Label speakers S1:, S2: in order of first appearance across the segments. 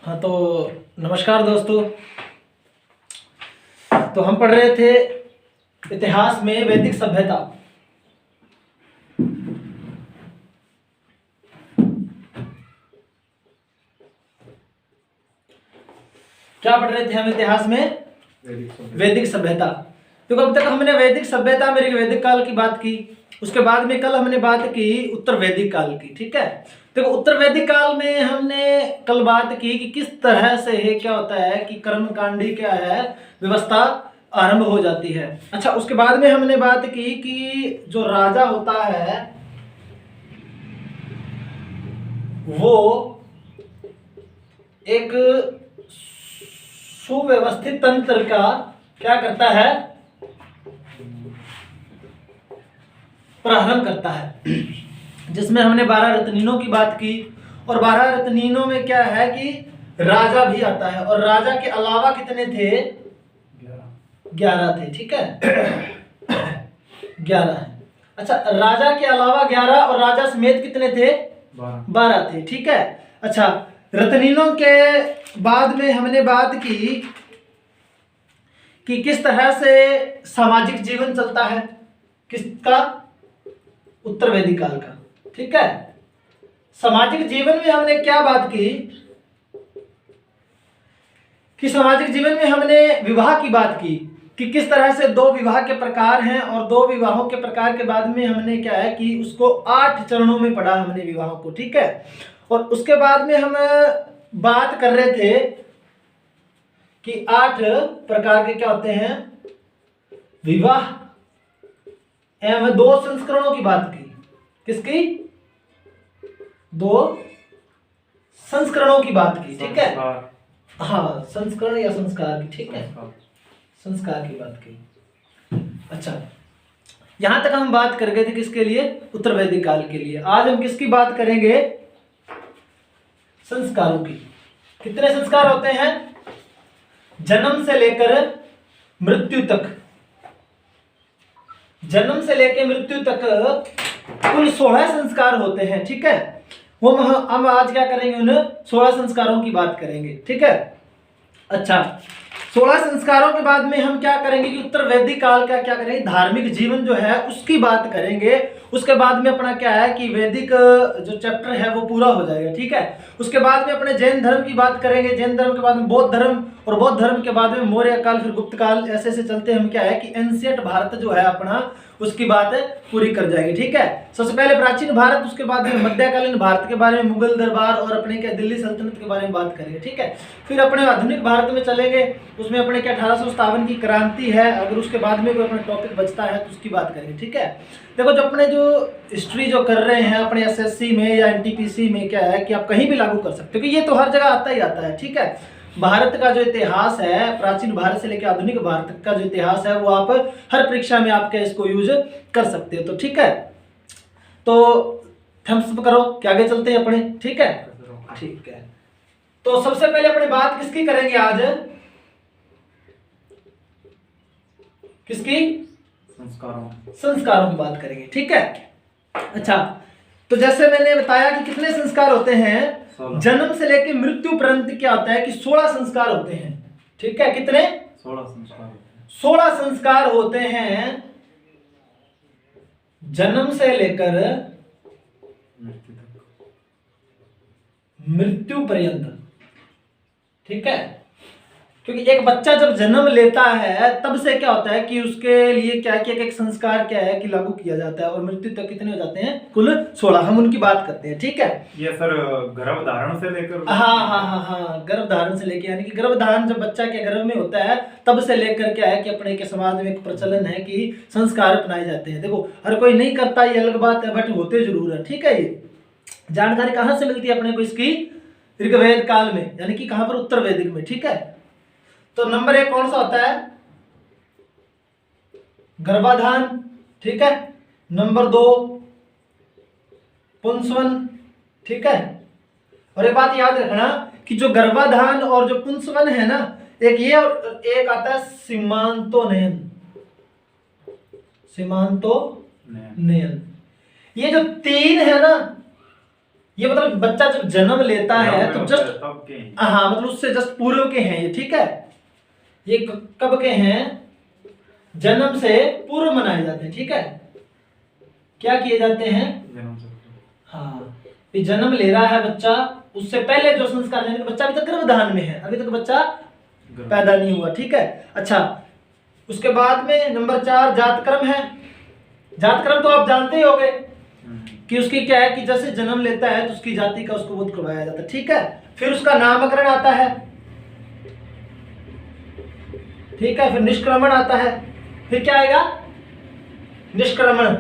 S1: हाँ तो नमस्कार दोस्तों। तो हम पढ़ रहे थे इतिहास में वैदिक सभ्यता। क्या पढ़ रहे थे हम इतिहास में? वैदिक सभ्यता। तो अब तक हमने वैदिक सभ्यता में वैदिक काल की बात की। उसके बाद में कल हमने बात की उत्तर वैदिक काल की। ठीक है, तो उत्तर वैदिक काल में हमने कल बात की कि किस तरह से है, क्या होता है कि कर्मकांडी क्या है, व्यवस्था आरंभ हो जाती है। अच्छा, उसके बाद में हमने बात की कि जो राजा होता है वो एक सुव्यवस्थित तंत्र का क्या करता है, प्रारंभ करता है, जिसमें हमने 12 रत्नीनों की बात की। और 12 रत्नीनों में क्या है कि राजा भी आता है, और राजा के अलावा कितने थे? 11 थे। ठीक है 11 है। अच्छा, राजा के अलावा 11 और राजा समेत कितने थे? 12 थे। ठीक है। अच्छा, रत्नीनों के बाद में हमने बात की कि किस तरह से सामाजिक जीवन चलता है, किसका? उत्तर वैदिक काल का। ठीक है, सामाजिक जीवन में हमने क्या बात की कि सामाजिक जीवन में हमने विवाह की बात की कि किस तरह से 2 विवाह के प्रकार हैं, और 2 विवाहों के प्रकार के बाद में हमने क्या है कि उसको 8 चरणों में पढ़ा हमने विवाहों को। ठीक है, और उसके बाद में हम बात कर रहे थे कि 8 प्रकार के क्या होते हैं, विवाह एवं 2 संस्करणों की बात की। किसकी? 2 संस्करणों की बात की। ठीक है, हाँ, संस्करण या संस्कार की। ठीक है, संस्कार की बात की। अच्छा, यहां तक हम बात कर गए थे किसके लिए? उत्तर वैदिक काल के लिए। आज हम किसकी बात करेंगे? संस्कारों की। कितने संस्कार होते हैं? जन्म से लेकर मृत्यु तक, जन्म से लेकर मृत्यु तक कुल 16 संस्कार होते हैं। ठीक है, वो हम आज क्या करेंगे, उन 16 संस्कारों की बात करेंगे। ठीक है। अच्छा, 16 संस्कारों के बाद में हम क्या करेंगे कि उत्तर वैदिक काल का क्या करेंगे, धार्मिक जीवन जो है उसकी बात करेंगे। उसके बाद में अपना क्या है कि वैदिक जो चैप्टर है वो पूरा हो जाएगा। ठीक है, उसके बाद में अपने जैन धर्म की बात करेंगे। जैन धर्म के बाद में बौद्ध धर्म, और बौद्ध धर्म के बाद में मौर्य काल, फिर गुप्त काल, ऐसे ऐसे चलते हम क्या है कि एंशिएंट भारत जो है अपना, उसकी बात पूरी कर जाएगी। ठीक है, सबसे पहले प्राचीन भारत, उसके बाद में मध्यकालीन भारत के बारे में, मुगल दरबार और अपने क्या दिल्ली सल्तनत के बारे में बात करेंगे। ठीक है, फिर अपने आधुनिक भारत में चलेंगे, उसमें अपने क्या 1857 की क्रांति है, अगर उसके बाद में कोई अपना टॉपिक बचता है तो उसकी बात करेंगे। ठीक है, देखो जो अपने जो हिस्ट्री जो कर रहे हैं अपने एसएससी में या एनटीपीसी में, क्या है कि आप कहीं भी लागू कर सकते हो, क्योंकि ये तो हर जगह आता ही आता है। ठीक है, भारत का जो इतिहास है, प्राचीन भारत से लेकर आधुनिक भारत का जो इतिहास है, वो आप हर परीक्षा में आपके इसको यूज कर सकते हो। तो ठीक है, तो थम्स अप करो कि आगे चलते हैं अपने। ठीक है, ठीक है। तो सबसे पहले अपनी बात किसकी करेंगे आज? किसकी? संस्कारों की बात करेंगे। ठीक है। अच्छा, तो जैसे मैंने बताया कि कितने संस्कार होते हैं, जन्म से लेकर मृत्यु पर्यंत क्या होता है कि 16 संस्कार होते हैं। ठीक है, कितने? 16 संस्कार होते हैं जन्म से लेकर मृत्यु पर्यंत। ठीक है, क्योंकि एक बच्चा जब जन्म लेता है तब से क्या होता है कि उसके लिए क्या कि एक संस्कार क्या है कि लागू किया जाता है, और मृत्यु तक कितने हो जाते हैं? कुल 16। हम उनकी बात करते हैं। ठीक है,
S2: ये सर गर्भधारण से लेकर?
S1: हाँ, गर्भधारण से लेकर, यानी कि गर्भधारण जब बच्चा के गर्भ में होता है तब से लेकर क्या है कि अपने के समाज में एक प्रचलन है कि संस्कार अपनाए जाते हैं। देखो, हर कोई नहीं करता, ये अलग बात है, बट होते जरूर है। ठीक है, ये जानकारी कहाँ से मिलती है अपने को? इसकी ऋग्वेद काल में, यानी कि कहां पर? उत्तर वैदिक में। ठीक है, तो नंबर 1 कौन सा होता है? गर्भाधान। ठीक है, नंबर 2 पुंसवन। ठीक है, और एक बात याद रखना कि जो गर्भाधान और जो पुंसवन है ना, एक ये और एक आता है सीमांतोनयन। सीमांतोनयन, ये जो 3 है ना, ये मतलब बच्चा जब जन्म लेता है तो जस्ट
S2: तब के हैं।
S1: हाँ मतलब उससे जस्ट पूर्व के हैं ये, ठीक है। ये कब के हैं? जन्म से पूर्व मनाए जाते हैं, ठीक है। क्या किए जाते हैं?
S2: जन्म से
S1: हाँ, ये जन्म ले रहा है बच्चा, उससे पहले जो संस्कार, यानी कि बच्चा अभी तक गर्भधान में है, अभी तक बच्चा पैदा नहीं हुआ, ठीक है। अच्छा, उसके बाद में नंबर 4 जातक्रम है। जातक्रम तो आप जानते ही होंगे कि उसकी क्या है कि जैसे जन्म लेता है तो उसकी जाति का उसको बोध करवाया जाता है, ठीक है। फिर उसका नामकरण आता है, ठीक है। फिर निष्क्रमण आता है। फिर क्या आएगा? निष्क्रमण।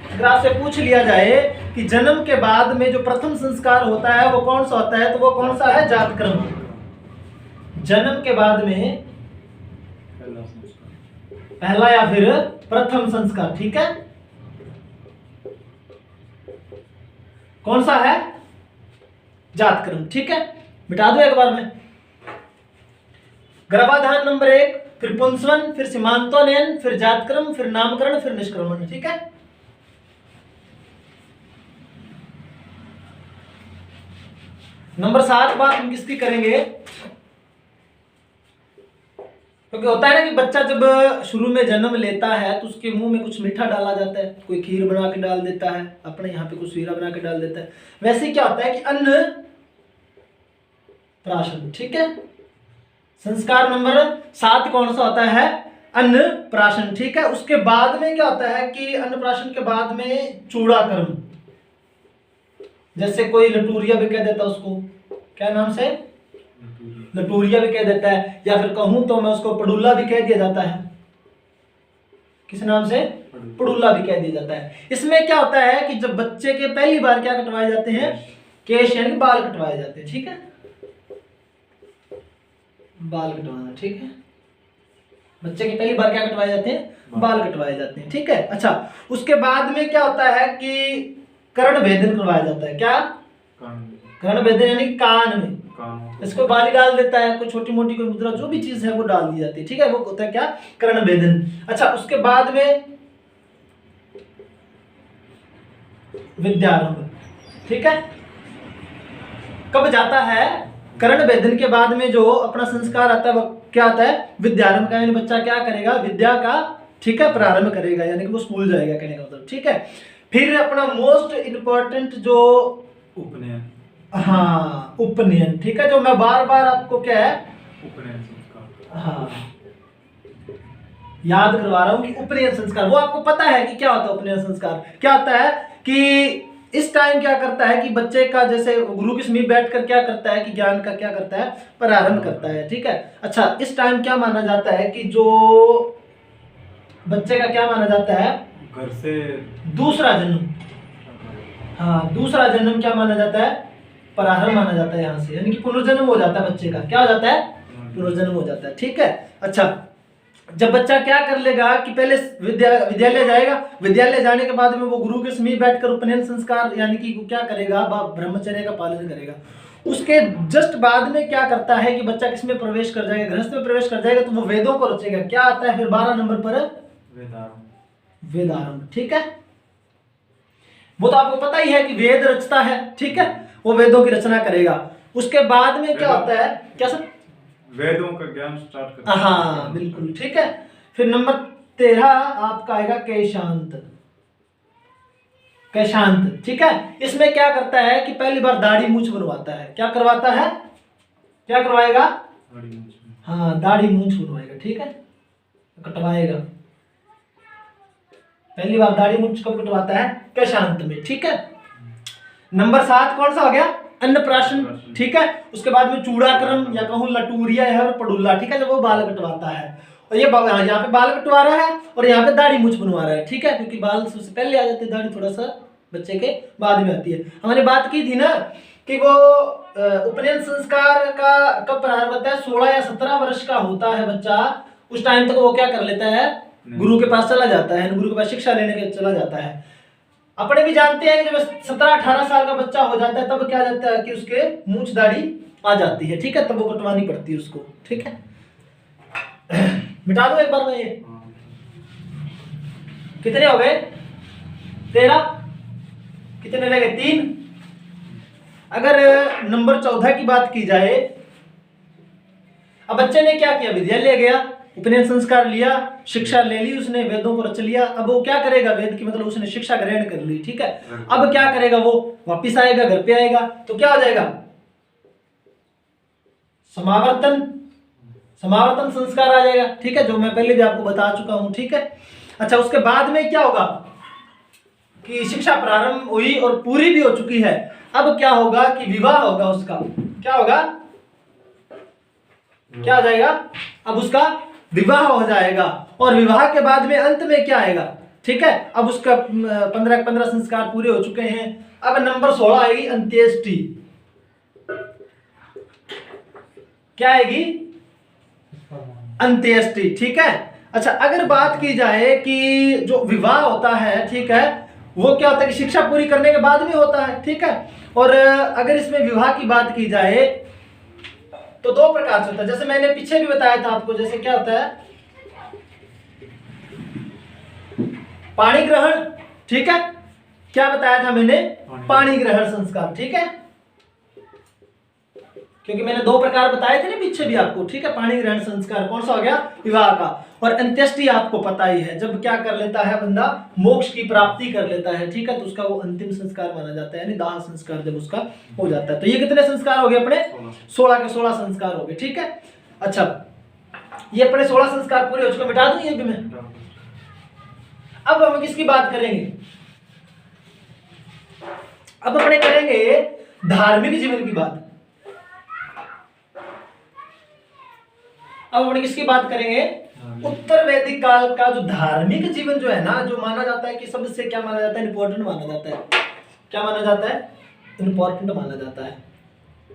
S1: अगर आपसे पूछ लिया जाए कि जन्म के बाद में जो प्रथम संस्कार होता है वो कौन सा होता है, तो वो कौन सा है? जातक्रम। जन्म के बाद में पहला या फिर प्रथम संस्कार, ठीक है। कौन सा है? जातक्रम, ठीक है। मिटा दो एक बार में। गर्भाधान नंबर 1, फिर पुंसवन, फिर सीमांतोन्नयन, फिर जातक्रम, फिर नामकरण, फिर निष्क्रमण, ठीक है। नंबर 7 बात हम किसकी करेंगे? क्योंकि होता है ना कि बच्चा जब शुरू में जन्म लेता है तो उसके मुंह में कुछ मीठा डाला जाता है, कोई खीर बना के डाल देता है, अपने यहाँ पे कुछ शीरा बना के डाल देता है। वैसे क्या होता है कि अन्न प्राशन, ठीक है। संस्कार नंबर 7 कौन सा होता है? अन्न प्राशन, ठीक है। उसके बाद में क्या होता है कि अन्न प्राशन के बाद में चूड़ाकर्म, जैसे कोई लटूरिया भी कह देता है उसको, क्या नाम से? लटूरिया भी कह देता है, या फिर कहूं तो मैं उसको पड़ुल्ला भी कह दिया जाता है। किस नाम से? पड़ुल्ला भी कह दिया जाता है। इसमें क्या होता है कि जब बच्चे के पहली बार क्या कटवाए जाते हैं? केश यानी बाल कटवाए जाते हैं, ठीक है। बाल कटवाना, ठीक है। बच्चे के पहली बार क्या कटवाए जाते हैं? बाल कटवाए जाते हैं, ठीक है। अच्छा, उसके बाद में क्या होता है कि कर्ण भेदन करवाया जाता है। क्या? कर्ण भेदन यानी कान में इसको बाली डाल देता है, कोई छोटी मोटी कोई मुद्रा जो भी चीज है वो डाल दी जाती है, ठीक है। वो होता है क्या? कर्ण भेदन। अच्छा, उसके बाद में विद्यारंभ, ठीक है। कब जाता है? कर्ण भेदन के बाद में जो अपना संस्कार आता है वो क्या आता है? विद्यारंभ का, यानी बच्चा क्या करेगा? विद्या का, ठीक है, प्रारंभ करेगा, यानी कि वो स्कूल जाएगा, कहने का मतलब, ठीक है। फिर अपना मोस्ट इंपॉर्टेंट जो
S2: उपनयन,
S1: हाँ उपनयन, ठीक है, जो मैं बार बार आपको क्या है
S2: उपनयन संस्कार,
S1: हाँ याद करवा रहा हूं कि उपनयन संस्कार, वो आपको पता है कि क्या होता है उपनयन संस्कार? क्या होता है कि इस टाइम क्या करता है कि बच्चे का, जैसे गुरु के समीप बैठकर क्या करता है कि ज्ञान का क्या करता है? प्रारंभ करता है, ठीक है। अच्छा, इस टाइम क्या माना जाता है कि जो बच्चे का क्या माना जाता है?
S2: घर से
S1: दूसरा जन्म। हाँ, दूसरा जन्म क्या माना जाता है? प्रारंभ माना जाता है यहाँ से, यानी कि पुनर्जन्म हो जाता है बच्चे का। क्या हो जाता है? पुनर्जन्म हो जाता है, ठीक है। अच्छा, जब बच्चा क्या कर लेगा कि पहले विद्यालय जाएगा, विद्यालय जाने के बाद में वो गुरु के समीप बैठकर उपनयन संस्कार यानी कि क्या करेगा? ब्रह्मचर्य का पालन करेगा। उसके जस्ट बाद में क्या करता है कि बच्चा किसमें प्रवेश कर जाएगा? गृहस्थ में प्रवेश कर जाएगा, तो वो वेदों को रचेगा। क्या आता है फिर 12 नंबर पर? वेदारंभ, ठीक है। वो तो आपको पता ही है कि वेद रचता है, ठीक है, वो वेदों की रचना करेगा। उसके बाद में क्या होता है? क्या सर?
S2: वेदों का ज्ञान स्टार्ट करता है।
S1: हाँ बिल्कुल, ठीक है। फिर नंबर 13 आपका आएगा केशांत। केशांत, ठीक है। इसमें क्या करता है कि पहली बार दाढ़ी मूंछ बनवाता है। क्या करवाता है? क्या करवाएगा? हाँ, दाढ़ी मूंछ बनवाएगा, ठीक है, कटवाएगा। पहली बार दाढ़ी मूंछ कब कटवाता है? केशांत में, ठीक है। नंबर 7 कौन सा हो गया? अन्नप्राशन, ठीक है। उसके बाद में चूड़ाकर्म या कहूं लटूरिया है और पड़ुल्ला, ठीक है, जब वो बाल कटवाता है। और ये यहाँ पे बाल कटवा रहा है और यहाँ पे दाढ़ी मूंछ बनवा रहा है, ठीक है, क्योंकि बाल सबसे पहले आ जाते हैं, दाढ़ी थोड़ा सा बच्चे के बाद में आती है। हमने बात की थी ना कि वो उपनयन संस्कार का कब प्रारंभ होता है? 16 या 17 वर्ष का होता है बच्चा, उस टाइम तक वो क्या कर लेता है? गुरु के पास चला जाता है, गुरु के पास शिक्षा लेने के चला जाता है। अपने भी जानते हैं कि जब 17-18 साल का बच्चा हो जाता है तब क्या जाता है कि उसके मूंछ दाढ़ी आ जाती है, ठीक है, तब वो कटवानी पड़ती है उसको, ठीक है। मिटा दो एक बार में ये। कितने हो गए? 13 कितने रह गए 3। अगर नंबर 14 की बात की जाए, अब बच्चे ने क्या किया, विद्यालय गया, उपनयन संस्कार लिया, शिक्षा ले ली उसने, वेदों को रच लिया। अब वो क्या करेगा, वेद की मतलब उसने शिक्षा ग्रहण कर ली, ठीक है। अब क्या करेगा, वो वापिस आएगा, घर पे आएगा, तो क्या हो जाएगा, समावर्तन संस्कार आ जाएगा, ठीक है, जो मैं पहले भी आपको बता चुका हूं, ठीक है। अच्छा, उसके बाद में क्या होगा कि शिक्षा प्रारंभ हुई और पूरी भी हो चुकी है। अब क्या होगा कि विवाह होगा उसका, क्या होगा, क्या हो जाएगा, अब उसका विवाह हो जाएगा। और विवाह के बाद में अंत में क्या आएगा, ठीक है, अब उसका 15 संस्कार पूरे हो चुके हैं। अब नंबर 16 आएगी अंत्येष्टि। क्या आएगी, अंत्येष्टि, ठीक है। अच्छा, अगर बात की जाए कि जो विवाह होता है, ठीक है, वो क्या होता है कि शिक्षा पूरी करने के बाद में होता है, ठीक है। और अगर इसमें विवाह की बात की जाए तो 2 प्रकार से होता है, जैसे मैंने पीछे भी बताया था आपको, जैसे क्या होता है, पाणी ग्रहण, ठीक है, क्या बताया था मैंने, पाणी ग्रहण संस्कार, ठीक है, क्योंकि मैंने 2 प्रकार बताए थे ना पीछे भी आपको, ठीक है। पाणी ग्रहण संस्कार कौन सा हो गया, विवाह का। और अंत्येष्टि आपको पता ही है, जब क्या कर लेता है बंदा, मोक्ष की प्राप्ति कर लेता है, ठीक है, तो उसका वो अंतिम संस्कार माना जाता है, यानी दाह संस्कार जब उसका हो जाता है। तो ये कितने संस्कार हो गए अपने, 16 के 16 संस्कार हो गए, ठीक है। अच्छा, ये अपने 16 संस्कार पूरे हो चुके, मिटा दूं ये भी मैं। अब हम किसकी बात करेंगे, अब अपने करेंगे धार्मिक जीवन की बात। अब अपने किसकी बात करेंगे, उत्तर वैदिक काल का जो धार्मिक जीवन जो है ना, जो माना जाता है कि सबसे क्या माना जाता है, इंपॉर्टेंट माना जाता है, क्या माना जाता है, इंपॉर्टेंट माना जाता है।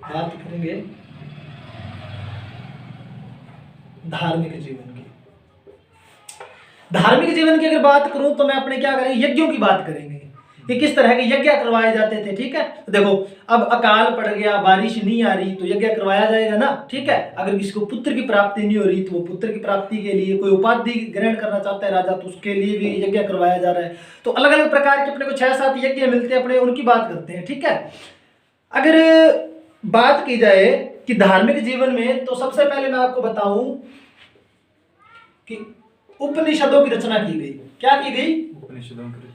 S1: बात करेंगे धार्मिक जीवन की। धार्मिक जीवन की अगर बात करूं तो मैं अपने क्या करेंगे, यज्ञों की बात करेंगे कि किस तरह के यज्ञ करवाए जाते थे, ठीक है। तो देखो, अब अकाल पड़ गया, बारिश नहीं आ रही, तो यज्ञ करवाया जाएगा ना, ठीक है। अगर किसी को पुत्र की प्राप्ति नहीं हो रही, तो वो पुत्र की प्राप्ति के लिए, कोई उपाधि ग्रहण करना चाहता है राजा, तो उसके लिए भी यज्ञ करवाया जा रहा है। तो अलग अलग प्रकार के अपने को 6-7 यज्ञ मिलते हैं, अपने उनकी बात करते हैं, ठीक है। अगर बात की जाए कि धार्मिक जीवन में, तो सबसे पहले मैं आपको बताऊं कि उपनिषदों की रचना की गई। क्या की गई,
S2: उपनिषदों की रचना।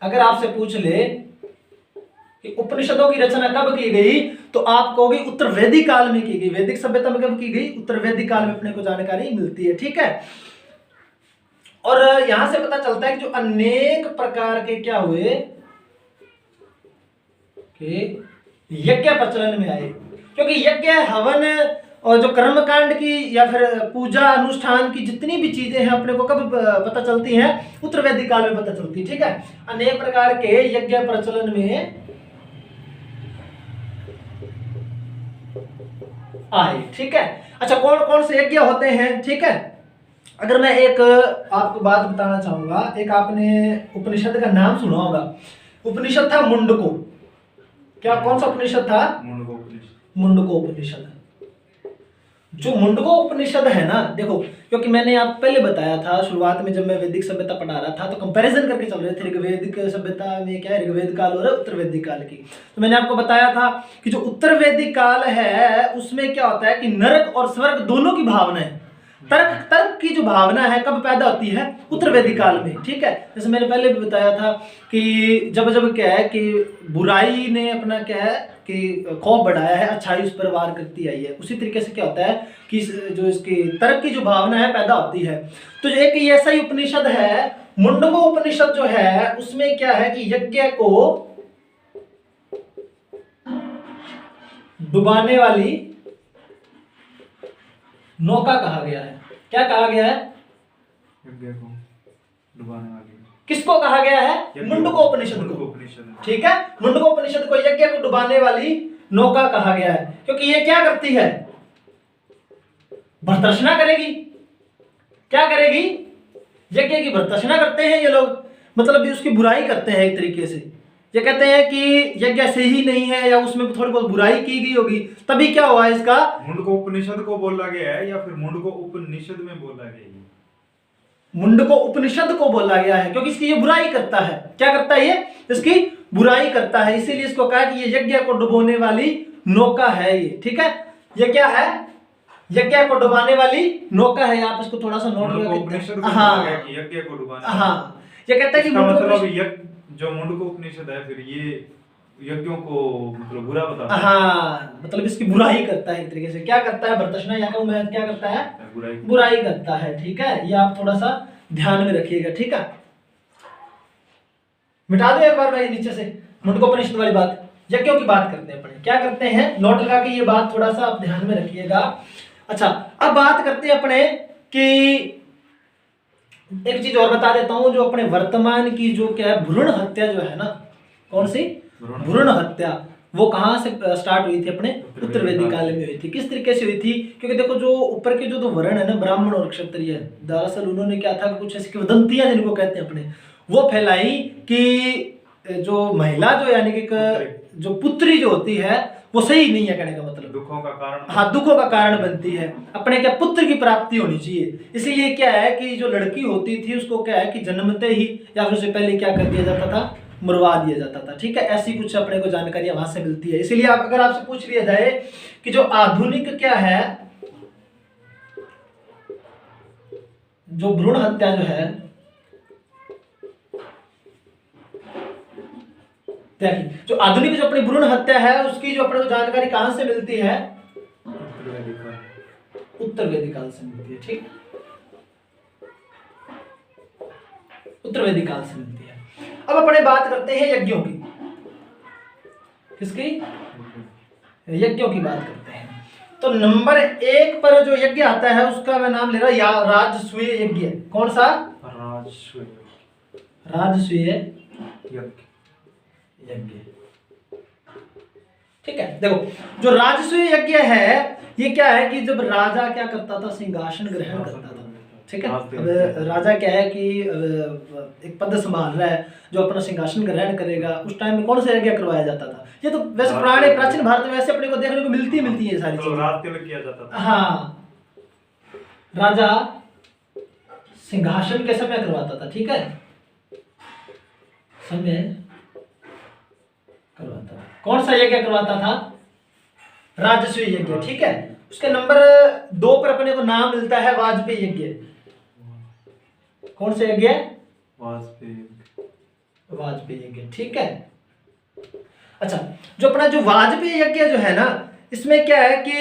S1: अगर आपसे पूछ ले कि उपनिषदों की रचना कब की गई, तो आप कहोगे उत्तर वैदिक काल में की गई। वैदिक सभ्यता में कब की गई, उत्तर वैदिक काल में अपने को जानकारी मिलती है, ठीक है। और यहां से पता चलता है कि जो अनेक प्रकार के क्या हुए कि यज्ञ प्रचलन में आए, क्योंकि यज्ञ हवन और जो कर्मकांड की या फिर पूजा अनुष्ठान की जितनी भी चीजें हैं अपने को कब पता चलती हैं, उत्तर वैदिक काल में पता चलती है, ठीक है। अनेक प्रकार के यज्ञ प्रचलन में आए, ठीक है। अच्छा, कौन कौन से यज्ञ होते हैं, ठीक है। अगर मैं एक आपको बात बताना चाहूंगा, एक आपने उपनिषद का नाम सुना होगा, उपनिषद था मुंडको। क्या, कौन सा उपनिषद था, मुंडको उपनिषद। जो मुंडको उपनिषद है ना, देखो, क्योंकि मैंने आप पहले बताया था शुरुआत में, जब मैं वैदिक सभ्यता पढ़ा रहा था, तो कंपैरिजन करके चल रहे थे ऋग्वैदिक सभ्यता में क्या है, ऋग्वेद काल और उत्तर वैदिक काल की। तो मैंने आपको बताया था कि जो उत्तर वैदिक काल है उसमें क्या होता है कि नरक और स्वर्ग दोनों की भावना है। तर्क की जो भावना है कब पैदा होती है, उत्तर वैदिक काल में, ठीक है। जैसे मैंने पहले भी बताया था कि जब जब क्या है कि बुराई ने अपना क्या है कि खौफ बढ़ाया है, अच्छाई उस पर वार करती आई है, उसी तरीके से क्या होता है कि जो इसकी तर्क की जो भावना है पैदा होती है। तो एक ऐसा ही उपनिषद है मुंडको उपनिषद जो है, उसमें क्या है कि यज्ञ को डुबाने वाली नौका कहा गया है। क्या कहा गया है,
S2: यज्ञ को डुबाने वाली।
S1: किसको कहा गया है, मुंडको उपनिषद को, ठीक है। मुंडको उपनिषद को यज्ञ को डुबाने वाली नौका कहा गया है, क्योंकि ये क्या करती है, भर्त्सना करेगी। क्या करेगी, यज्ञ की भर्त्सना करते हैं ये लोग, मतलब उसकी बुराई करते हैं एक तरीके से। ये कहते हैं कि यज्ञ सही नहीं है या उसमें थोड़ी बहुत बुराई की गई होगी, तभी क्या हुआ इसका,
S2: मुंडको उपनिषद को बोला गया है या फिर मुंडको उपनिषद में बोला गया है,
S1: मुंडको उपनिषद को बोला गया है, क्योंकि इसकी ये बुराई करता है। क्या करता है ये? इसकी बुराई करता है, इसीलिए इसको कहा कि ये यज्ञ को डुबोने वाली नौका है ये। ठीक है, ये क्या है? यज्ञ को डुबाने वाली नौका है। आप इसको थोड़ा सा नोट
S2: उपनिषद
S1: करके, हाँ
S2: यज्ञ को डुबाने,
S1: हाँ, ये कहता है कि
S2: इसका
S1: मुंडको
S2: मतलब यज्ञ जो मुंडको उपनिषद है, फिर ये यज्ञों को मतलब बुरा बताता है।
S1: हाँ, मतलब इसकी बुराई करता है एक तरीके से। क्या करता है? भरतृष्णा या कहूं मैं, क्या करता है? बुराई करता है। ठीक है, ये आप थोड़ा सा ध्यान में रखिएगा। ठीक है, मिटा दो एक बार भाई नीचे से मुंडकोपनिषद वाली बात। यज्ञों की बात करते हैं अपने, क्या करते हैं, नोट लगा के ये बात थोड़ा सा आप ध्यान में रखिएगा। अच्छा, अब बात करते हैं अपने कि एक चीज और बता देता हूं, जो अपने वर्तमान की जो क्या है भ्रूण हत्या जो है ना, कौन सी भ्रूण हत्या, वो कहां से स्टार्ट हुई थी? अपने उत्तर वैदिक काल में हुई थी। किस तरीके से हुई थी? क्योंकि देखो जो ऊपर के जो दो वर्ण है ना, ब्राह्मण और क्षत्रिय, दरअसल उन्होंने क्या था, कुछ ऐसी किंवदंतियां जिनको कहते हैं अपने, वो फैलाई कि जो महिला जो यानी कि जो पुत्री जो होती है वो सही नहीं है, कहने का मतलब
S2: दुखों का कारण,
S1: हाँ दुखों का कारण बनती है। अपने क्या पुत्र की प्राप्ति होनी चाहिए, इसीलिए क्या है कि जो लड़की होती थी उसको क्या है कि जन्मते ही या फिर उससे पहले क्या कर दिया जाता था, मरवा दिया जाता था। ठीक है, ऐसी कुछ अपने को जानकारी वहां से मिलती है। इसीलिए आप अगर आपसे पूछ लिया जाए कि जो आधुनिक क्या है, जो भ्रूण हत्या जो है, देखिए जो आधुनिक जो अपनी भ्रूण हत्या है उसकी जो अपने को जानकारी कहां से मिलती है? उत्तर वैदिक काल से मिलती है। ठीक, उत्तर वैदिक काल से मिलती है। अब अपने बात करते हैं यज्ञों की। किसकी? यज्ञों की बात करते हैं। तो नंबर 1 पर जो यज्ञ आता है उसका मैं नाम ले रहा हूं राजसूय यज्ञ। कौन सा? राजसूय यज्ञ। ठीक है, देखो जो राजसूय यज्ञ है ये क्या है कि जब राजा क्या करता था, सिंहासन ग्रहण करता था। ठीक है, अब राजा क्या है कि एक पद संभाल रहा है, जो अपना सिंहासन ग्रहण करेगा, उस टाइम में कौन सा यज्ञ करवाया जाता था? ये तो वैसे पुराने प्राचीन भारत में वैसे अपने को देखने को मिलती है सारी चीजें।
S2: रात के में किया जाता था।
S1: हाँ, राजा सिंहासन के समय करवाता था। ठीक है, समय करवाता था। कौन सा यज्ञ करवाता था? राजसूय यज्ञ। ठीक है, उसके नंबर 2 पर अपने को नाम मिलता है वाजपेयी यज्ञ। कौन सा यज्ञ? वाजपेयी यज्ञ। ठीक है, अच्छा जो अपना जो वाजपेयी यज्ञ जो है ना, इसमें क्या है कि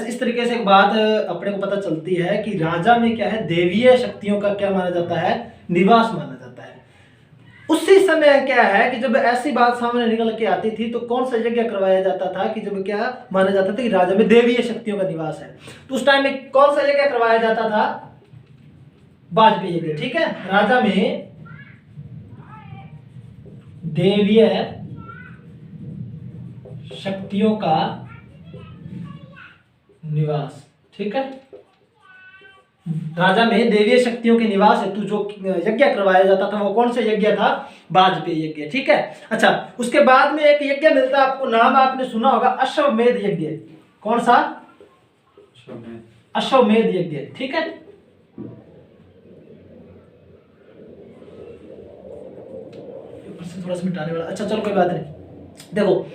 S1: इस तरीके से एक बात अपने को पता चलती है कि राजा में क्या है, देवीय शक्तियों का क्या माना जाता है, निवास माना जाता है। उसी समय क्या है कि जब ऐसी बात सामने निकल के आती थी तो कौन सा यज्ञ करवाया जाता था कि जब क्या माना जाता था कि राजा में देवीय शक्तियों का निवास है, तो उस टाइम में कौन सा यज्ञ करवाया जाता था? वाजपेयी यज्ञ। ठीक है, राजा में देवीय शक्तियों का निवास। ठीक है, राजा में देवीय शक्तियों के निवास हेतु जो यज्ञ करवाया जाता था वो कौन सा यज्ञ था? वाजपेयी यज्ञ। ठीक है, अच्छा उसके बाद में एक यज्ञ मिलता है, आपको नाम आपने सुना होगा, अश्वमेध यज्ञ। कौन सा? अश्वमेध यज्ञ। ठीक है, थोड़ा सा मिटाने वाला। अच्छा चलो कोई बात नहीं। देखो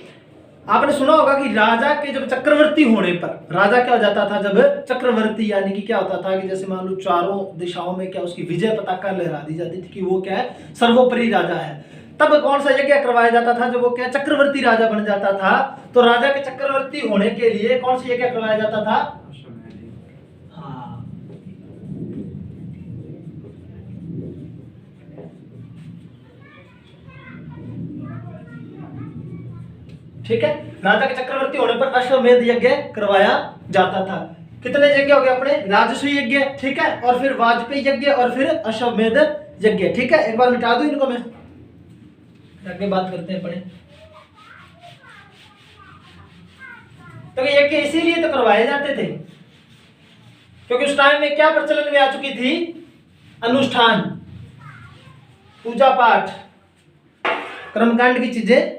S1: आपने सुना होगा कि राजा के जब चक्रवर्ती होने पर, राजा क्या हो जाता था जब चक्रवर्ती, यानी कि क्या होता था कि जैसे मान लो चारों दिशाओं में क्या उसकी विजय पताका लहरा दी जाती थी कि वो क्या है, सर्वोपरि राजा है। तब कौन सा यज्ञ करवाया जाता था जब वो क्या चक्रवर्ती राजा बन जाता था? तो राजा के चक्रवर्ती होने के लिए कौन सा यज्ञ करवाया जाता था? हाँ, ठीक है, राजा के चक्रवर्ती होने पर अश्वमेध यज्ञ करवाया जाता था। कितने यज्ञ हो गए अपने? राजसूय यज्ञ, ठीक है, और फिर वाजपेयी यज्ञ और फिर अश्वमेध यज्ञ। ठीक है, एक बार मिटा दूं इनको मैं, आगे बात करते हैं अपने। तो यज्ञ इसीलिए तो करवाए जाते थे क्योंकि उस टाइम में क्या प्रचलन में आ चुकी थी? अनुष्ठान, पूजा पाठ, कर्मकांड की चीजें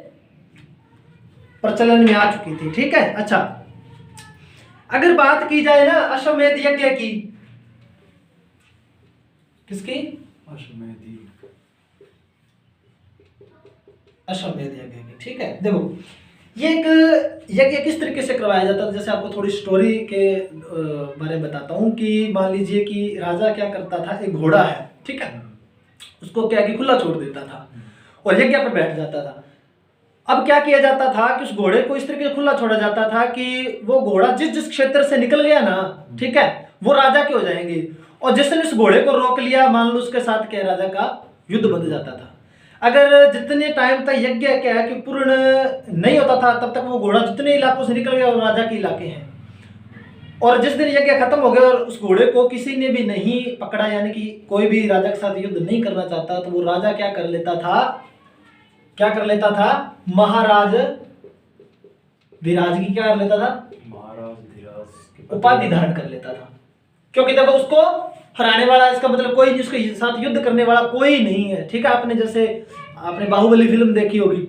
S1: प्रचलन में आ चुकी थी। ठीक है, अच्छा अगर बात की जाए ना अश्वमेध यज्ञ की, किसकी?
S2: अश्वमेध
S1: यज्ञ की। ठीक है, देखो ये एक यज्ञ किस तरीके से करवाया जाता है, जैसे आपको थोड़ी स्टोरी के बारे में बताता हूँ कि मान लीजिए कि राजा क्या करता था, एक घोड़ा है, ठीक है, उसको क्या कि खुला छोड़ देता था और यज्ञ पर बैठ जाता था। अब क्या किया जाता था कि उस घोड़े को इस तरीके से खुला छोड़ा जाता था कि वो घोड़ा जिस जिस क्षेत्र से निकल गया ना, ठीक है, वो राजा के हो जाएंगे, और जिसने इस घोड़े को रोक लिया, मान लो उसके साथ क्या राजा का युद्ध बंध जाता था। अगर जितने टाइम तक यज्ञ क्या है कि पूर्ण नहीं होता था, तब तक वो घोड़ा जितने इलाकों से निकल गया वो राजा के इलाके हैं। और जिस दिन यज्ञ खत्म हो गया और उस घोड़े को किसी ने भी नहीं पकड़ा, यानी कि कोई भी राजा के साथ युद्ध नहीं करना चाहता, तो वो राजा क्या कर लेता था, महाराज धीराज की क्या कर लेता था,
S2: महाराज धीराज की
S1: उपाधि धारण कर लेता था। क्योंकि देखो उसको हराने वाला, इसका मतलब कोई नहीं, उसके साथ युद्ध करने वाला कोई नहीं है। ठीक है, आपने बाहुबली फिल्म देखी होगी,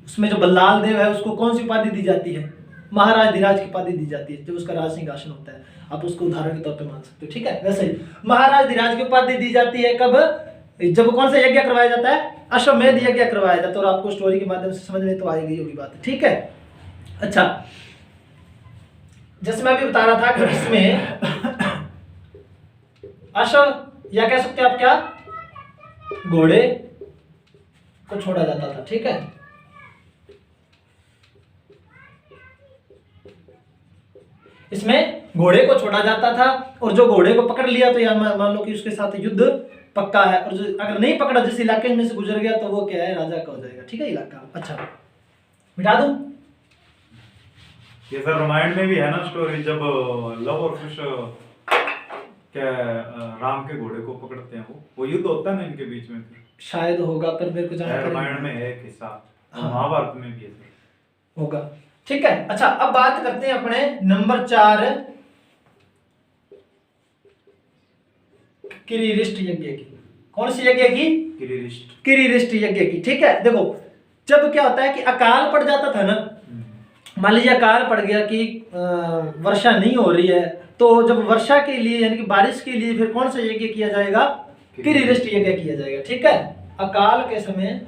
S1: उसमें जो बल्लाल देव है उसको कौन सी उपाधि दी जाती है? महाराज धीराज की उपाधि दी जाती है, जब उसका राज सिंहासन होता है। आप उसको उदाहरण के तौर पे मान सकते हो। ठीक है, वैसे ही महाराज धीराज की उपाधि दी जाती है कब? जब कौन सा यज्ञ करवाया जाता है? अश्वमेध यज्ञ करवाया जाता है। और आपको स्टोरी के माध्यम से समझ में तो आई गई होगी बात। ठीक है, अच्छा, जैसे मैं अभी बता रहा था कि इसमें अश्व या कह सकते हैं आप क्या, घोड़े को छोड़ा जाता था। ठीक है, इसमें घोड़े को छोड़ा जाता था, और जो घोड़े को पकड़ लिया तो यार मान लो कि उसके साथ युद्ध पक्का है, और जो अगर नहीं पकड़ा, जिस इलाके में से गुजर गया, तो वो क्या है, राजा का हो जाएगा। ठीक है, इलाका। अच्छा, मिटा दूं?
S2: ये सर रामायण में भी है ना स्टोरी, जब लव और कुश क्या राम के घोड़े को पकड़ते हैं, वो युद्ध होता है ना इनके बीच में। फिर
S1: शायद होगा, पर मेरे को जानकारी
S2: रामायण में है एक हिस्सा,
S1: हाँ।
S2: महाभारत में भी है सर।
S1: होगा। ठीक है, अच्छा, अब बात करते हैं अपने नंबर 4 किरीरिष्ट यज्ञ की। कौन सी यज्ञ की? किरीरिष्ट यज्ञ की। ठीक है, देखो जब क्या होता है कि अकाल पड़ जाता था ना, मान लीजिए अकाल पड़ गया कि वर्षा नहीं हो रही है, तो जब वर्षा के लिए यानी कि बारिश के लिए फिर कौन सा यज्ञ किया जाएगा? किरीरिष्ट यज्ञ किया जाएगा। ठीक है, अकाल के समय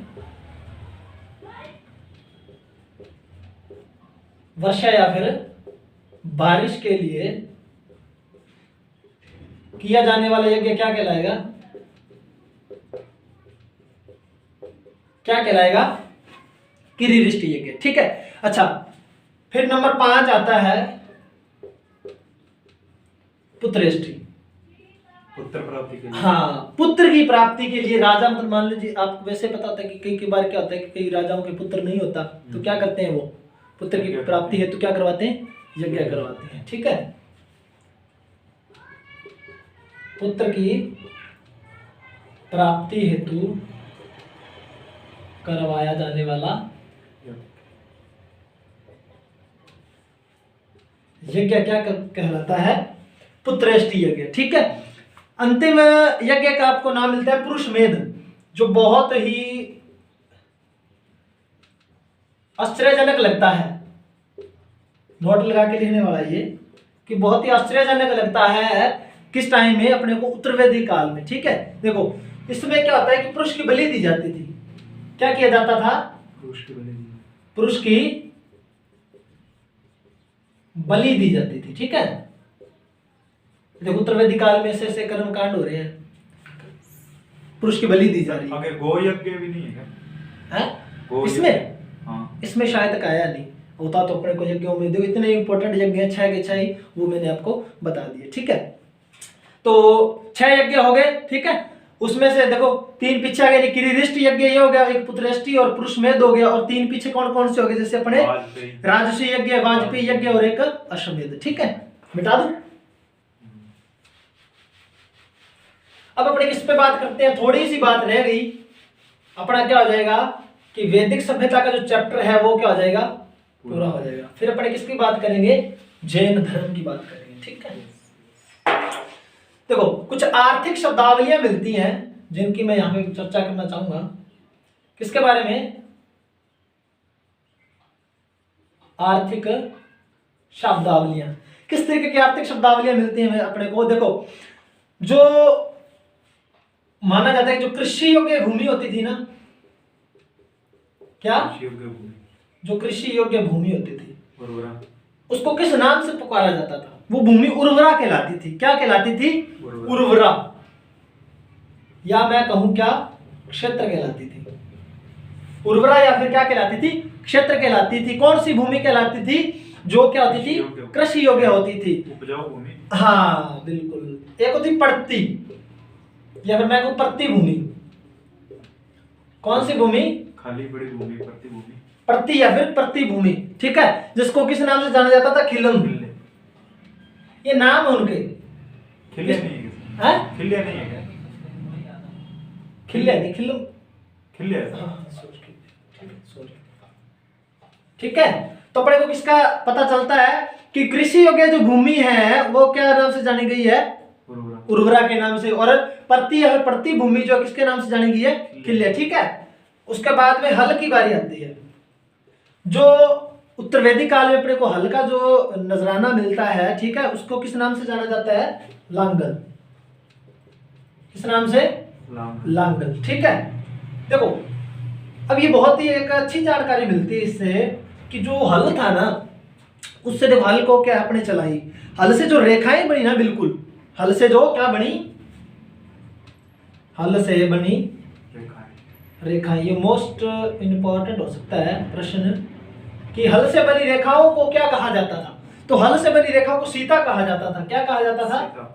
S1: वर्षा या फिर बारिश के लिए किया जाने वाला यज्ञ क्या कहलाएगा? क्या कहलाएगा? किरीरिष्ट यज्ञ। ठीक है, अच्छा, फिर नंबर 5 आता है पुत्रेष्टि।
S2: पुत्र प्राप्ति के लिए।
S1: हाँ, पुत्र की प्राप्ति के लिए राजा, मतलब मान लीजिए आपको वैसे पता होता है कि कई बार क्या होता है कि कई राजाओं के पुत्र नहीं होता, तो क्या करते हैं, वो पुत्र की प्राप्ति है तो क्या करवाते हैं? यज्ञ करवाते हैं। ठीक है, पुत्र की प्राप्ति हेतु करवाया जाने वाला यज्ञ क्या कहलाता है? पुत्रेष्टि यज्ञ। ठीक है, अंतिम यज्ञ का आपको नाम मिलता है पुरुषमेध, जो बहुत ही आश्चर्यजनक लगता है। नोट लगा के लिखने वाला ये कि बहुत ही आश्चर्यजनक लगता है किस टाइम में? अपने को उत्तरवेदी काल में। ठीक है, देखो इसमें क्या होता है कि पुरुष की बलि दी जाती थी। क्या किया जाता था? पुरुष की बलि दी जाती थी। ठीक है, देखो उत्तरवेदी काल में ऐसे कर्म कांड हो रहे हैं, पुरुष की बलि दी जा रही है।
S2: आगे गो यज्ञ भी नहीं है
S1: हैं? इसमें
S2: हाँ,
S1: इसमें शायद तक आया नहीं होता, तो अपने को यज्ञों में देखो इतने इंपॉर्टेंट यज्ञ हैं, 6 के 6 ही वो मैंने आपको बता दिए। ठीक है, तो 6 यज्ञ हो गए। ठीक है, उसमें से देखो 3 पीछे आ गए, किरीरिष्ट यज्ञ ये हो गया, एक पुत्रेष्टि और पुरुषमेध हो गया, और 3 पीछे कौन कौन से हो गए? जैसे अपने राजसी यज्ञ, वाजपेयी यज्ञ और एक अश्वमेध। ठीक है, मिटा दूं? अब अपने किस पे बात करते हैं? थोड़ी सी बात रह गई, अपना क्या हो जाएगा कि वैदिक सभ्यता का जो चैप्टर है वो क्या हो जाएगा? पूरा हो जाएगा। फिर अपने किसकी बात करेंगे? जैन धर्म की बात करेंगे। ठीक है, देखो कुछ आर्थिक शब्दावलियां मिलती हैं जिनकी मैं यहां पे चर्चा करना चाहूंगा। किसके बारे में? आर्थिक शब्दावलियां। किस तरीके की आर्थिक शब्दावलियां मिलती हैं अपने को? देखो, जो माना जाता है कि जो कृषि योग्य भूमि होती थी ना, क्या,
S2: कृषि योग्य भूमि,
S1: जो कृषि योग्य भूमि होती थी
S2: उर्वरा,
S1: उसको किस नाम से पुकारा जाता था? वो भूमि उर्वरा कहलाती थी। क्या कहलाती थी? उर्वरा। या मैं कहूं क्या, क्षेत्र कहलाती थी। उर्वरा या फिर क्या कहलाती थी? क्षेत्र कहलाती थी। कौन सी भूमि कहलाती थी? जो क्या होती थी? कृषि योग्य होती थी,
S2: उपजाऊ भूमि।
S1: हाँ बिल्कुल। एक होती पड़ती, या फिर मैं कहूं प्रति भूमि। कौन सी भूमि?
S2: खाली पड़ी भूमि, प्रति भूमि।
S1: प्रति या फिर प्रति भूमि, ठीक है, जिसको किस नाम से जाना जाता था? खिलम। ये नाम है उनके।
S2: खिल्ले नहीं है,
S1: हैं?
S2: खिल्ले नहीं है क्या?
S1: खिल्ले नहीं, खिलम।
S2: खिल्ले है।
S1: हाँ, सॉरी। ठीक है, तो अपने को किसका पता चलता है कि कृषि योग्य जो भूमि है वो क्या नाम से जानी गई है?
S2: उर्वरा।
S1: उर्वरा के नाम से। और प्रति या प्रति भूमि जो किसके नाम से जानी गई है? खिल्ले। ठीक है, उसके बाद में हल की बारी आती है। जो उत्तर वैदिक काल में अपने को हल का जो नजराना मिलता है, ठीक है, उसको किस नाम से जाना जाता है? लांगल। किस नाम से? लांगल। ठीक है, देखो अब ये बहुत ही एक अच्छी जानकारी मिलती है इससे कि जो हल था ना, उससे देखो हल को क्या अपने चलाई, हल से जो रेखाएं बनी ना, बिल्कुल हल से जो क्या बनी, हल से बनी रेखाएं। ये मोस्ट इंपॉर्टेंट हो सकता है प्रश्न कि हल से बनी रेखाओं को क्या कहा जाता था? तो हल से बनी रेखाओं को सीता कहा जाता था। क्या कहा जाता था?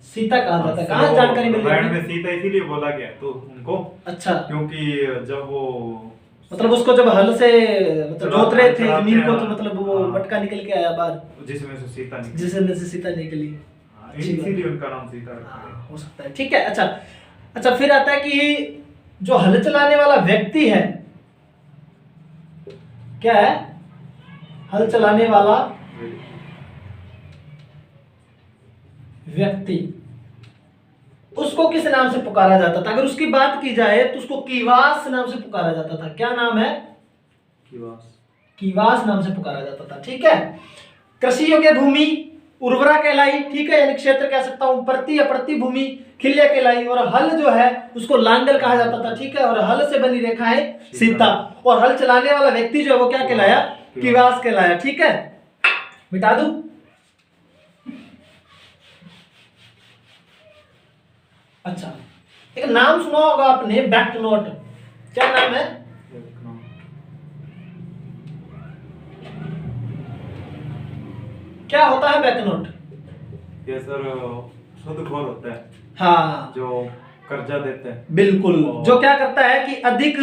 S1: सीता कहा जाता है। कहाँ जानकारी मिल रही है?
S2: सीता इसीलिए बोला गया तो उनको,
S1: अच्छा,
S2: क्योंकि जब वो
S1: मतलब उसको जब हल से मतलब जोत रहे थे जमीन को, तो मतलब वो मटका निकल के आया बाहर,
S2: जिसमें से सीता निकली,
S1: जिसमें से सीता निकली,
S2: इसीलिए उनका नाम सीता रखा गया।
S1: हो सकता है। ठीक है, अच्छा फिर आता है कि जो हल चलाने वाला व्यक्ति है, क्या है? हल चलाने वाला व्यक्ति, उसको किस नाम से पुकारा जाता था? अगर उसकी बात की जाए तो उसको कीवास नाम से पुकारा जाता था। क्या नाम है? कीवास नाम से पुकारा जाता था। ठीक है, कृषि योग्य भूमि उर्वरा कहलाई, ठीक है, यानी क्षेत्र कह सकता हूं। प्रति या प्रति भूमि खिल्य कहलाई। और हल जो है उसको लांगल कहा जाता था। ठीक है, और हल से बनी रेखाएं सीता। और हल चलाने वाला व्यक्ति जो है वो क्या कहलाया? कीवास कहलाया। ठीक है, मिटा दूं? अच्छा, एक नाम सुना होगा आपने, बैकनोट। क्या नाम है? क्या होता है बैकनोट?
S2: ये सर सूदखोर होता है।
S1: हाँ,
S2: जो कर्जा देते हैं।
S1: बिल्कुल, जो क्या करता है कि अधिक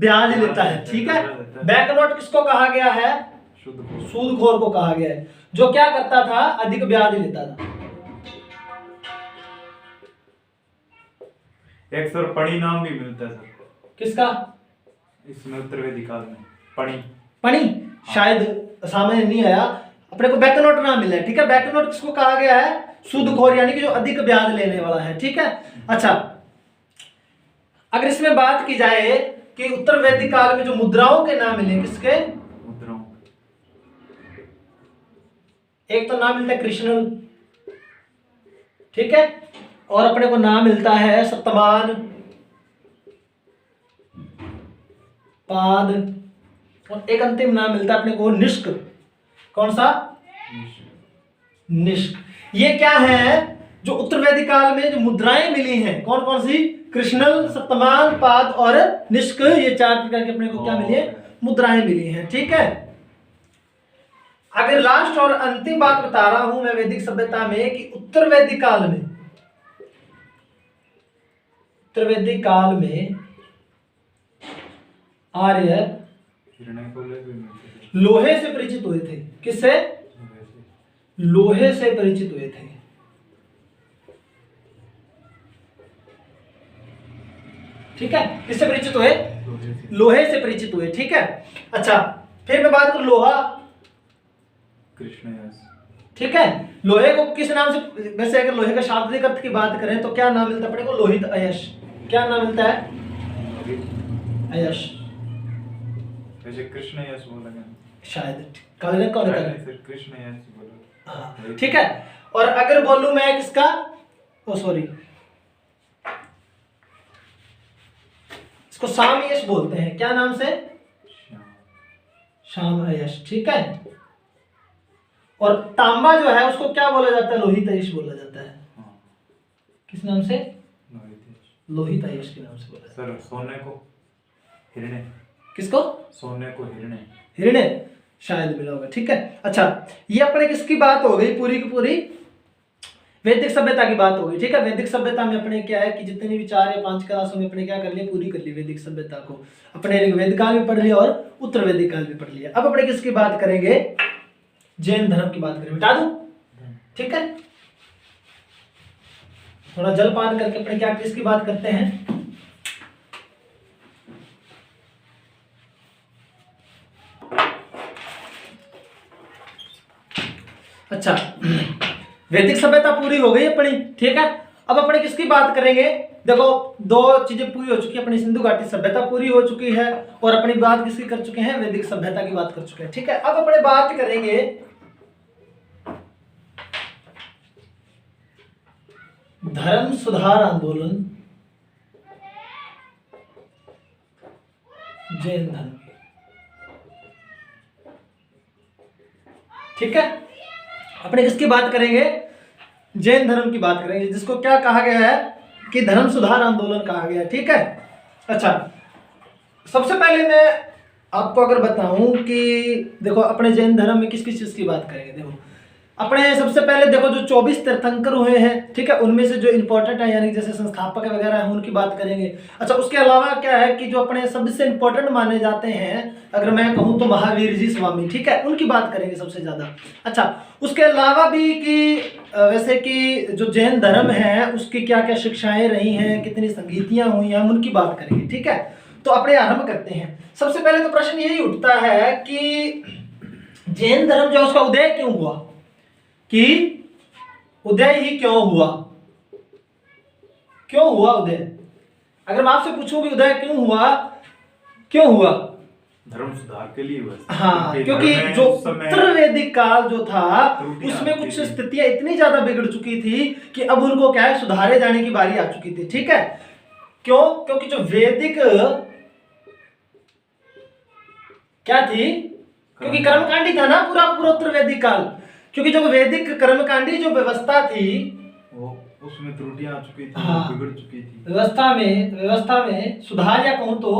S1: ब्याज लेता है। ठीक है, बैकनोट किसको कहा गया है? सूदखोर को कहा गया है, जो क्या करता था? अधिक ब्याज लेता था।
S2: एक सर पणी नाम भी मिलता है सर।
S1: किसका?
S2: इसमें उत्तर वैदिक काल में पणी
S1: शायद सामने नहीं आया, अपने को बैकनोट नाम मिला है। ठीक है, बैकनोट किसको कहा गया है? सूदखोर, यानी कि जो अधिक ब्याज लेने वाला है। ठीक है, अच्छा अगर इसमें बात की जाए कि उत्तर वैदिक काल में जो मुद्राओं के नाम मिले, किसके?
S2: मुद्राओं।
S1: एक तो नाम मिलता है कृष्ण, ठीक है, और अपने को नाम मिलता है सप्तमान, पाद, और एक अंतिम नाम मिलता है अपने को निष्क। कौन सा? निष्क। ये क्या है? जो उत्तर वैदिक काल में जो मुद्राएं मिली हैं, कौन कौन सी? कृष्णल, सप्तमान, पाद और निष्क। ये चार प्रकार के अपने को क्या मिली है? मुद्राएं मिली हैं। ठीक है, अगर लास्ट और अंतिम बात बता रहा हूं मैं वैदिक सभ्यता में कि उत्तर वैदिक काल में आर्य लोहे से परिचित हुए थे। किससे? लोहे से परिचित हुए थे। ठीक है, किससे परिचित हुए? लोहे से परिचित हुए। ठीक है, अच्छा फिर मैं बात करूं लोहा,
S2: कृष्ण।
S1: ठीक है, लोहे को किस नाम से, वैसे अगर लोहे का शाब्दिक अर्थ की बात करें तो क्या नाम मिलता है अपने को? लोहित अयश। क्या नाम मिलता है? अयश।
S2: वैसे कृष्ण यश बोला गया
S1: शायद काले ने कौन कहा?
S2: कृष्ण यश बोला।
S1: हाँ, ठीक है, और अगर बोलूं मैं किसका, ओ सॉरी, इसको सामयश बोलते हैं। क्या नाम से?
S2: श्याम।
S1: सामयश, ठीक है। और तांबा जो है उसको क्या बोला जाता है? लोहितयश बोला जाता है।
S2: हाँ।
S1: किस नाम से?
S2: लोहितयश।
S1: लोहितयश के नाम से बोला जाता है।
S2: सर सोने को हिरण्य।
S1: किसको?
S2: सोने को हिरण्य।
S1: हिरण्य शायद मिला होगा, ठीक है। अच्छा, ये अपने किसकी बात हो गई? पूरी की पूरी वैदिक सभ्यता की बात हो गई, ठीक है। वैदिक सभ्यता में अपने क्या है कि जितनी भी 4 या 5 क्लासों में अपने क्या कर लिया? पूरी कर ली वैदिक सभ्यता को। अपने ऋग्वेद काल भी पढ़ लिया और उत्तर वैदिक काल भी पढ़ लिया। अब अपने किसकी बात करेंगे? जैन धर्म की बात करेंगे। मिटा दूं? ठीक है, थोड़ा जलपान करके अपने क्या किसकी बात करते हैं? अच्छा, वैदिक सभ्यता पूरी हो गई अपनी, ठीक है। अब अपने किसकी बात करेंगे? देखो, 2 चीजें पूरी हो चुकी है अपनी। सिंधु घाटी सभ्यता पूरी हो चुकी है और अपनी बात किसकी कर चुके हैं? वैदिक सभ्यता की बात कर चुके हैं, ठीक है। अब अपने बात करेंगे धर्म सुधार आंदोलन, जैन धर्म, ठीक है। अपने किसकी बात करेंगे? जैन धर्म की बात करेंगे, जिसको क्या कहा गया है कि धर्म सुधार आंदोलन कहा गया है, ठीक है। अच्छा, सबसे पहले मैं आपको अगर बताऊं कि देखो अपने जैन धर्म में किस किस चीज की बात करेंगे। देखो, अपने सबसे पहले देखो जो 24 तीर्थंकर हुए हैं, ठीक है, उनमें से जो इंपॉर्टेंट है यानी जैसे संस्थापक वगैरह हैं उनकी बात करेंगे। अच्छा, उसके अलावा क्या है कि जो अपने सबसे इंपॉर्टेंट माने जाते हैं, अगर मैं कहूँ तो महावीर जी स्वामी, ठीक है, उनकी बात करेंगे सबसे ज्यादा। अच्छा, उसके अलावा भी कि वैसे कि जो जैन धर्म है उसकी क्या क्या शिक्षाएं रही हैं, कितनी संगीतियां हुई हैं, उनकी बात करेंगे, ठीक है। तो अपने आरंभ करते हैं। सबसे पहले तो प्रश्न यही उठता है कि जैन धर्म जो उसका उदय क्यों हुआ? कि उदय ही क्यों हुआ? क्यों हुआ उदय? अगर मैं आपसे पूछूं कि उदय क्यों हुआ, क्यों हुआ?
S2: धर्म सुधार के लिए हुआ।
S1: हाँ, क्योंकि जो उत्तर वैदिक काल जो था उसमें कुछ स्थितियां इतनी ज्यादा बिगड़ चुकी थी कि अब उनको क्या है, सुधारे जाने की बारी आ चुकी थी, ठीक है। क्यों? क्योंकि जो वैदिक क्या थी? क्योंकि कर्मकांडी था ना पूरा पूरा उत्तर वैदिक काल। क्योंकि जो वैदिक कर्मकांडी जो व्यवस्था थी
S2: वो उसमें त्रुटियां आ चुकी थी,
S1: हाँ,
S2: बिगड़ चुकी थी।
S1: व्यवस्था में सुधार या कहूं तो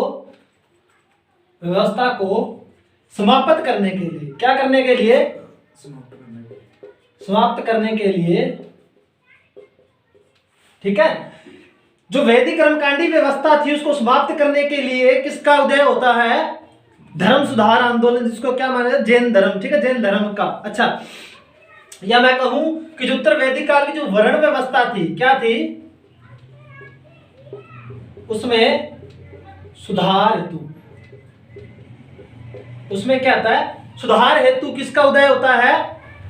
S1: व्यवस्था को समाप्त करने के लिए, क्या करने के लिए? समाप्त करने के लिए, ठीक है। जो वैदिक कर्मकांडी व्यवस्था थी उसको समाप्त करने के लिए किसका उदय होता है? धर्म सुधार आंदोलन, जिसको क्या माना जाए? जैन धर्म, ठीक है, जैन धर्म का। अच्छा, या मैं कहूं कि जो उत्तर वैदिक काल की जो वर्ण व्यवस्था थी, क्या थी? उसमें सुधार हेतु, उसमें क्या आता है? सुधार हेतु किसका उदय होता है?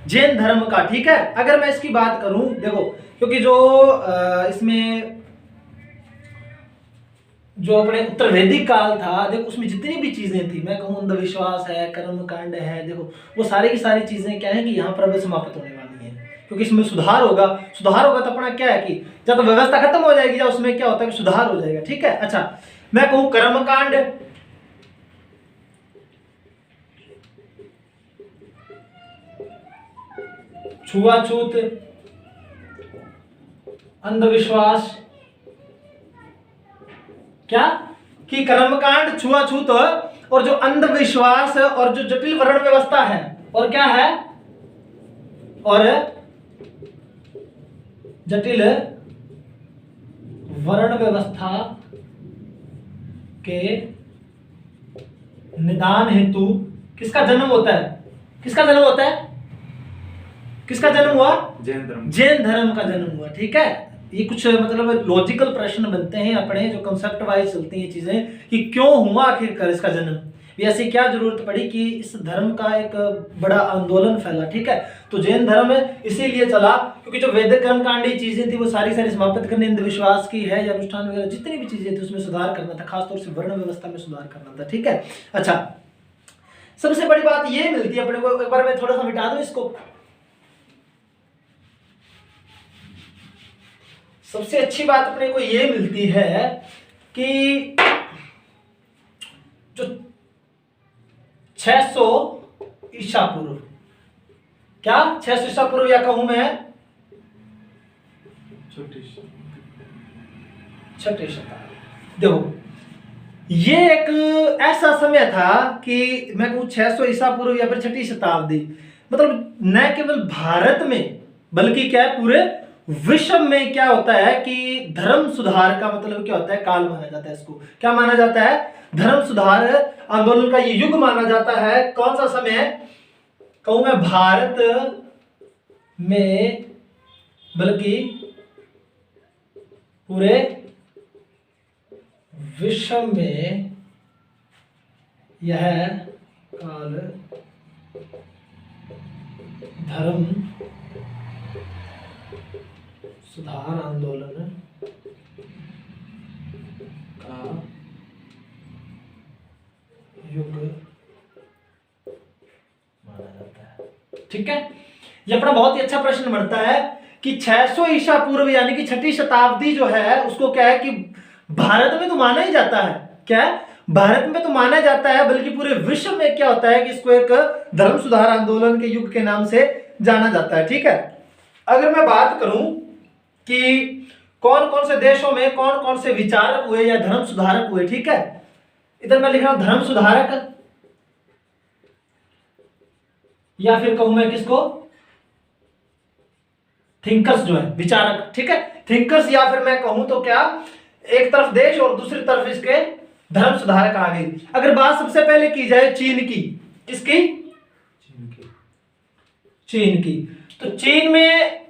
S1: जैन धर्म का, ठीक है। अगर मैं इसकी बात करूं, देखो, क्योंकि जो इसमें जो अपने उत्तर वैदिक काल था, देखो उसमें जितनी भी चीजें थी, मैं कहूँ अंधविश्वास है, कर्मकांड है, देखो वो सारी की सारी चीजें क्या है कि यहाँ पर अब समाप्त होने वाली है, क्योंकि इसमें सुधार होगा। सुधार होगा तो अपना क्या है कि या तो व्यवस्था खत्म हो जाएगी या उसमें क्या होता है कि सुधार हो जाएगा, ठीक है। अच्छा, मैं कहूँ कर्मकांड, छुआछूत, अंधविश्वास, क्या कि कर्मकांड, छुआछूत और जो अंधविश्वास और जो जटिल वर्ण व्यवस्था है, और क्या है? और जटिल वर्ण व्यवस्था के निदान हेतु किसका जन्म होता है? किसका जन्म होता है? किसका जन्म हुआ?
S2: जैन धर्म। जैन
S1: धर्म का जन्म हुआ, ठीक है। ये कुछ मतलब लॉजिकल प्रश्न बनते हैं अपने, जो कंसेप्ट वाइज चलती हैं चीजें कि क्यों हुआ आखिरकार इसका जन्म, ऐसी क्या जरूरत पड़ी कि इस धर्म का एक बड़ा आंदोलन फैला, ठीक है। तो जैन धर्म इसीलिए चला क्योंकि जो वैदिक कर्मकांडी चीजें थी वो सारी समाप्त करने, अंधविश्वास की है या अनुष्ठान वगैरह जितनी भी चीजें थी उसमें सुधार करना था, खासतौर से वर्ण व्यवस्था में सुधार करना था, ठीक है। अच्छा, सबसे बड़ी बात ये मिलती है अपने को, एक बार मैं थोड़ा सा मिटा दूं इसको। सबसे अच्छी बात अपने को ये मिलती है कि 600 ईसा पूर्व। क्या 600 ईसा पूर्व या कहूं मैं
S2: छोटी
S1: छठी शताब्दी। देखो ये एक ऐसा समय था कि मैं कहूं 600 ईसा पूर्व या फिर छठी शताब्दी, मतलब न केवल भारत में बल्कि क्या है पूरे विश्व में क्या होता है कि धर्म सुधार का मतलब क्या होता है, काल माना जाता है। इसको क्या माना जाता है, धर्म सुधार आंदोलन का ये युग माना जाता है। कौन सा समय है, कहूं मैं भारत में बल्कि पूरे विश्व में यह काल धर्म सुधार आंदोलन का युग माना जाता है। ठीक है, ये अपना बहुत ही अच्छा प्रश्न बनता है कि 600 ईसा पूर्व यानी कि छठी शताब्दी जो है उसको क्या है कि भारत में तो माना ही जाता है। क्या है, भारत में तो माना जाता है बल्कि पूरे विश्व में क्या होता है कि इसको एक धर्म सुधार आंदोलन के युग के नाम से जाना जाता है। ठीक है, अगर मैं बात करूं कि कौन कौन से देशों में कौन कौन से विचारक हुए या धर्म सुधारक हुए, ठीक है, इधर मैं लिख रहा हूं धर्म सुधारक या फिर कहूं मैं किसको थिंकर्स जो है विचारक। ठीक है, थिंकर्स या फिर मैं कहूं तो क्या एक तरफ देश और दूसरी तरफ इसके धर्म सुधारक आ गए। अगर बात सबसे पहले की जाए चीन की, किसकी, चीन की, तो चीन में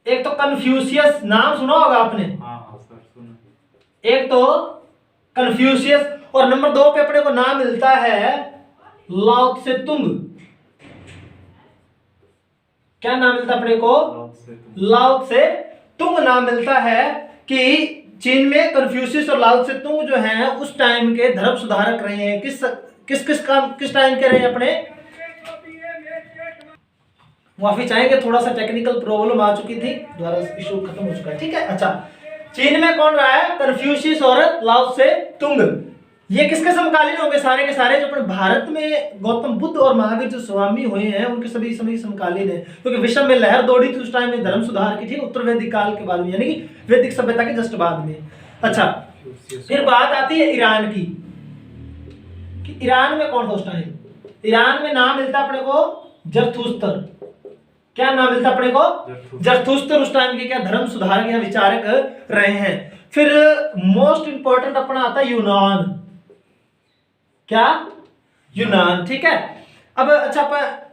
S1: एक तो कन्फ्यूशियस, नाम सुना होगा आपने।
S2: हाँ सर सुना।
S1: एक तो कन्फ्यूशियस और नंबर 2 पे अपने को नाम मिलता है लाओ त्से तुंग। क्या नाम मिलता है अपने को, लाओ त्से तुंग नाम मिलता है कि चीन में कन्फ्यूशियस और लाओ त्से तुंग जो हैं उस टाइम के धर्म सुधारक रहे हैं। किस टाइम के रहे हैं अपने, माफी चाहेंगे थोड़ा सा टेक्निकल प्रॉब्लम आ चुकी थी, दोबारा इशू खत्म हो चुका है। ठीक है, अच्छा चीन में कौन रहा है, कन्फ्यूशियस और लाओ त्से तुंग। ये किसके समकालीन होंगे, सारे के सारे जो अपने भारत में गौतम बुद्ध और महावीर जो स्वामी हुए हैं उनके सभी समय समकालीन है, क्योंकि विश्व में लहर दौड़ी थी उस टाइम में धर्म सुधार की, थी उत्तर वैदिक काल के बाद में यानी कि वैदिक सभ्यता के जस्ट बाद में। अच्छा फिर बात आती है ईरान की, कि ईरान में कौन था उस टाइम, ईरान में नाम मिलता अपने को जरथुस्तर। क्या नाम मिलता अपने को, जरथुस्तर उस टाइम के क्या धर्म सुधारक या विचारक रहे हैं। फिर मोस्ट इंपॉर्टेंट अपना आता है यूनान। क्या, यूनान। ठीक है, अब अच्छा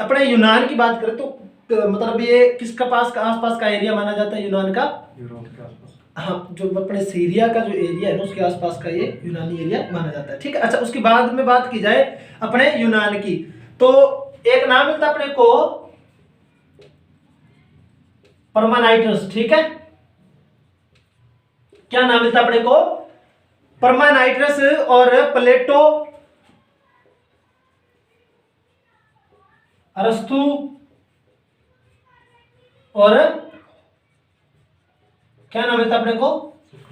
S1: अपने यूनान की बात करें तो मतलब ये किसका पास का आसपास का एरिया माना जाता है यूनान का,
S2: यूरोप के आसपास।
S1: हाँ, जो अपने सीरिया का जो एरिया है ना उसके आसपास का ये यूनानी एरिया माना जाता है। ठीक है, अच्छा उसके बाद में बात की जाए अपने यूनान की तो एक नाम मिलता है अपने को परमानाइट्रस। ठीक है, क्या नाम मिलता अपने को, परमानाइट्रस और प्लेटो, अरस्तु और क्या नाम मिलता अपने को,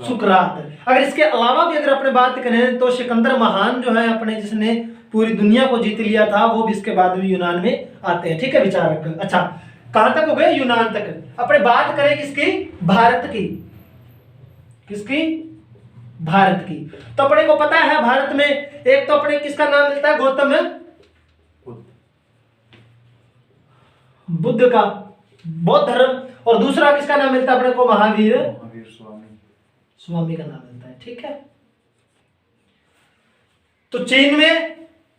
S1: सुकरात। अगर इसके अलावा भी अगर अपने बात करें तो सिकंदर महान जो है अपने जिसने पूरी दुनिया को जीत लिया था वो भी इसके बाद में यूनान में आते हैं। ठीक है विचारक। अच्छा कहां तक हो गए, यूनान तक। अपने बात करें किसकी, भारत की, किसकी, भारत की। तो अपने को पता है भारत में एक तो अपने किसका नाम मिलता है, गौतम बुद्ध का, बौद्ध धर्म, और दूसरा किसका नाम मिलता है अपने को, महावीर स्वामी का नाम मिलता है। ठीक है, तो चीन में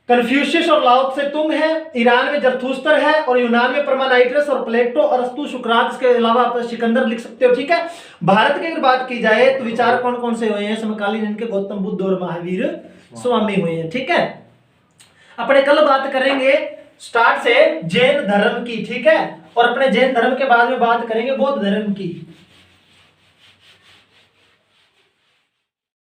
S1: कन्फ्यूशियस और लाओ त्से तुंग है, ईरान में जरथुस्तर है और यूनान में परमानाइट्रस और प्लेटो, अरस्तु, सुकरात, इसके अलावा आप सिकंदर लिख सकते हो। ठीक है, भारत की अगर बात की जाए तो विचार कौन कौन से हुए हैं समकालीन इनके, गौतम बुद्ध और महावीर स्वामी हुए हैं। ठीक है, अपने कल बात करेंगे स्टार्ट से जैन धर्म की। ठीक है, और अपने जैन धर्म के बाद में बात करेंगे बौद्ध धर्म की।